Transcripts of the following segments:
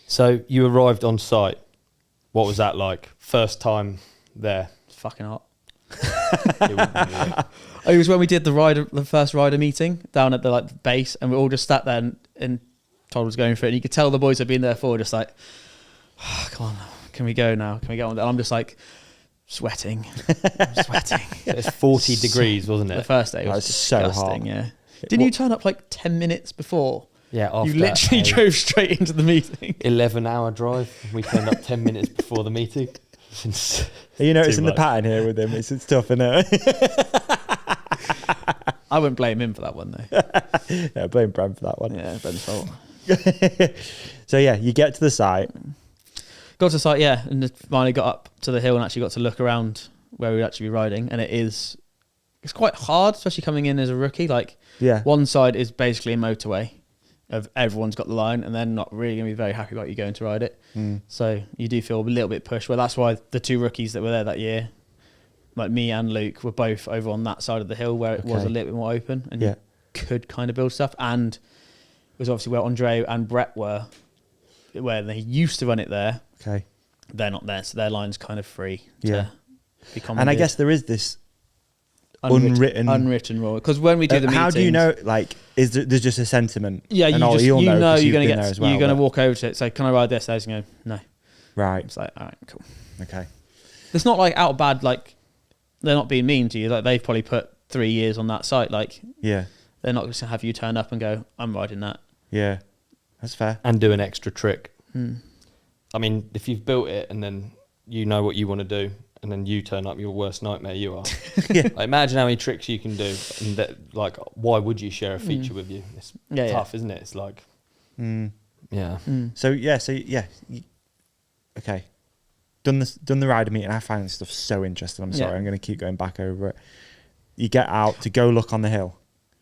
So you arrived on site. What was that like? First time there? It's fucking hot. It It was when we did the first rider meeting down at the base, and we all just sat there and Todd was going for it, and you could tell the boys had been there for just like, oh, come on, can we go now? Can we go on? And I'm just like sweating. I'm sweating. It's 40 degrees, wasn't it? The first day was so disgusting. hot. Yeah. Didn't you turn up like 10 minutes before? Yeah, after You literally drove straight into the meeting. 11-hour drive. We turned up 10 minutes before the meeting. Are you noticing the pattern here with him? It's tough, isn't it? I wouldn't blame him for that one though. Yeah, blame Bram for that one. Yeah, Ben's fault. So yeah, you get to the site. Got to the site, yeah, and finally got up to the hill and actually got to look around where we'd actually be riding. And it's quite hard, especially coming in as a rookie. Like, Yeah. one side is basically a motorway of everyone's got the line, and they're not really going to be very happy about you going to ride it. So you do feel a little bit pushed. Well, that's why the two rookies that were there that year, like me and Luke, were both over on that side of the hill where it was a little bit more open, and you could kind of build stuff. And it was obviously where Andre and Brett were, where they used to run it there. Okay. They're not there, so their line's kind of free. Yeah. Become And I guess there is this unwritten rule, because when we do the meetings, how do you know? Like, is there's just a sentiment? Yeah, and you know 'cause you're you've going to been get, there as well, you're going to but- walk over to it, say, can I ride this? There's going to go, no. Right. It's like, all right, cool. Okay. It's not like out bad, like, they're not being mean to you. Like, they've probably put 3 years on that site. Like, Yeah. they're not going to have you turn up and go, I'm riding that. Yeah. That's fair. And do an extra trick. I mean, if you've built it and then you know what you want to do, and then you turn up, your worst nightmare you are. Yeah. Like, imagine how many tricks you can do, and that, like, why would you share a feature with you? It's tough, isn't it? It's like, yeah. So yeah. Okay. Done the rider meeting. I find this stuff so interesting. I'm sorry. I'm going to keep going back over it. You get out to go look on the hill.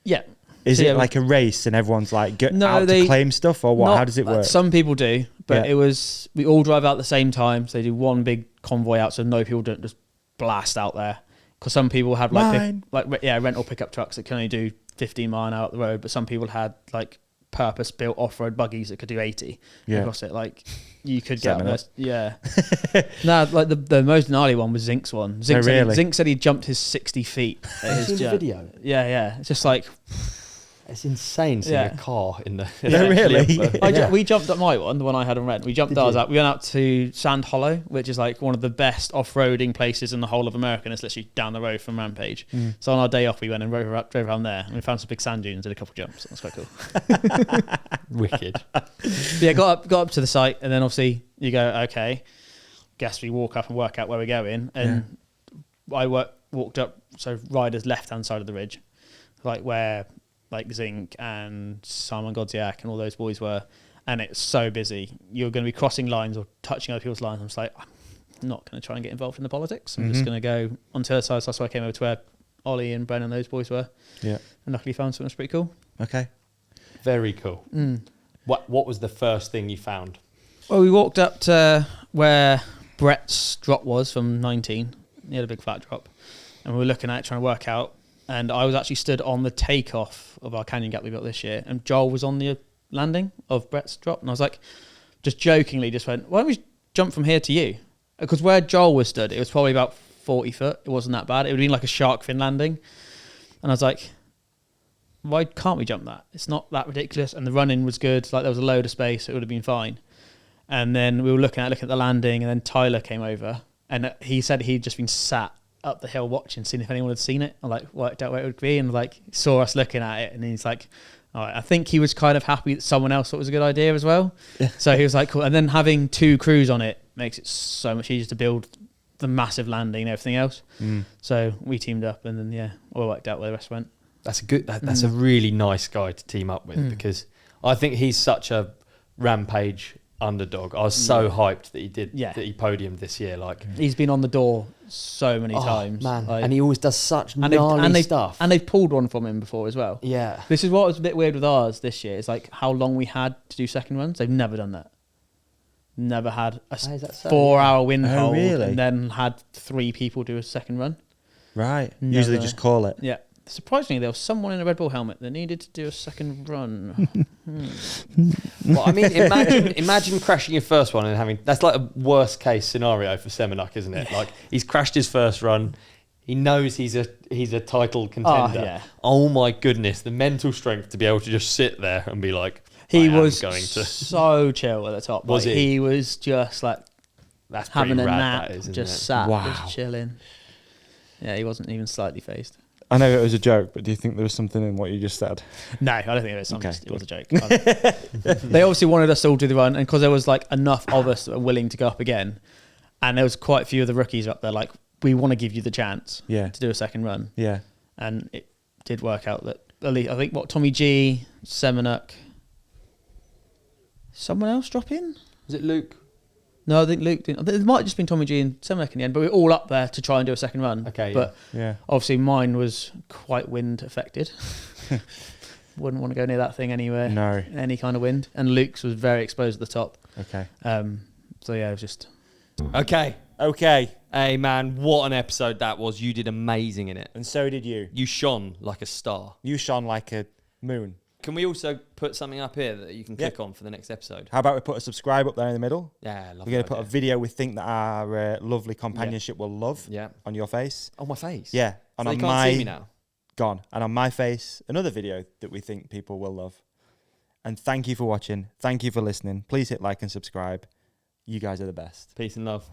Yeah. Is So, it yeah, like a race and everyone's like No, out to claim stuff, or what? How does it work? Some people do, but Yeah. it was, we all drive out at the same time. So they do one big convoy out, so no people don't just blast out there. Because some people have rental pickup trucks that can only do 15 mile out the road, but some people had like purpose built off road buggies that could do 80 across it. Like, you could get there. Yeah. No, like the most gnarly one was Zink's one. Zink said he jumped his 60 feet. At his the video? Yeah. It's just like, It's insane seeing a car in the... Really? We jumped up my one, the one I had on rent. We jumped ours up. We went out to Sand Hollow, which is like one of the best off-roading places in the whole of America, and it's literally down the road from Rampage. So on our day off, we went and drove around there, and we found some big sand dunes, did a couple of jumps. That was quite cool. Wicked. But yeah, got up to the site, and then obviously you go, okay, guess we walk up and work out where we're going. And I walked up, so riders left-hand side of the ridge, like where... like Zink and Simon Godziak and all those boys were, and it's so busy. You're going to be crossing lines or touching other people's lines. I'm just like, I'm not going to try and get involved in the politics. I'm just going to go onto the side. So that's why I came over to where Ollie and Brennan and those boys were. Yeah. And luckily found something that's pretty cool. Okay. Very cool. What was the first thing you found? Well, we walked up to where Brett's drop was from 19. He had a big flat drop. And we were looking at it, trying to work out. And I was actually stood on the takeoff of our canyon gap we built this year, and Joel was on the landing of Brett's drop, and I was like, just jokingly, just went, why don't we jump from here to you? Because where Joel was stood, it was probably about 40 foot. It wasn't that bad. It would have been like a shark fin landing. And I was like, why can't we jump that? It's not that ridiculous. And the running was good. Like, there was a load of space. So it would have been fine. And then we were looking at the landing, and then Tyler came over, and he said he'd just been sat up the hill watching, seeing if anyone had seen it, and like worked out where it would be, and like saw us looking at it, and he's like, all right, I think he was kind of happy that someone else thought it was a good idea as well. So he was like, cool. And then having two crews on it makes it so much easier to build the massive landing and everything else. So we teamed up, and then all worked out where the rest went. That's a good. That's a really nice guy to team up with, because I think he's such a Rampage underdog. I was so hyped that he did. That he podiumed this year. Like, he's been on the door so many times, man, like, and he always does such gnarly stuff. And they've pulled one from him before as well. Yeah, this is what was a bit weird with ours this year. It's like how long we had to do second runs. They've never done that. Never had a 4-hour wind hold, and then had 3 people do a second run. Right. Usually just call it. Yeah. Surprisingly, there was someone in a Red Bull helmet that needed to do a second run. Well, I mean, imagine crashing your first one and having... That's like a worst case scenario for Semenuk, isn't it? Like, he's crashed his first run. He knows he's a title contender. Oh my goodness, the mental strength to be able to just sit there and be like, he was so chill at the top. Was like, he? He was just like that's having a rad, nap, that is, just it? sat, Wow. just chilling. Yeah, he wasn't even slightly phased. I know it was a joke, but do you think there was something in what you just said? No, I don't think it was. Okay, It was a joke. They obviously wanted us all to do the run, and because there was like enough of us that were willing to go up again, and there was quite a few of the rookies up there. Like, we want to give you the chance to do a second run. Yeah. And it did work out that at least, I think, Tommy G, Semenuk, someone else drop in? Was it Luke? No, I think Luke didn't. It might have just been Tommy G and Semenuk in the end, but we were all up there to try and do a second run. Okay, but yeah. Obviously mine was quite wind affected. Wouldn't want to go near that thing anywhere. No. Any kind of wind. And Luke's was very exposed at the top. Okay. So yeah, it was just... Okay. Okay. Hey man, what an episode that was. You did amazing in it. And so did you. You shone like a star. You shone like a moon. Can we also put something up here that you can click on for the next episode? How about we put a subscribe up there in the middle? Yeah, We're going to put a video we think that our lovely companionship will love on your face. On my face? Yeah. And so they can't see me now? Gone. And on my face, another video that we think people will love. And thank you for watching. Thank you for listening. Please hit like and subscribe. You guys are the best. Peace and love.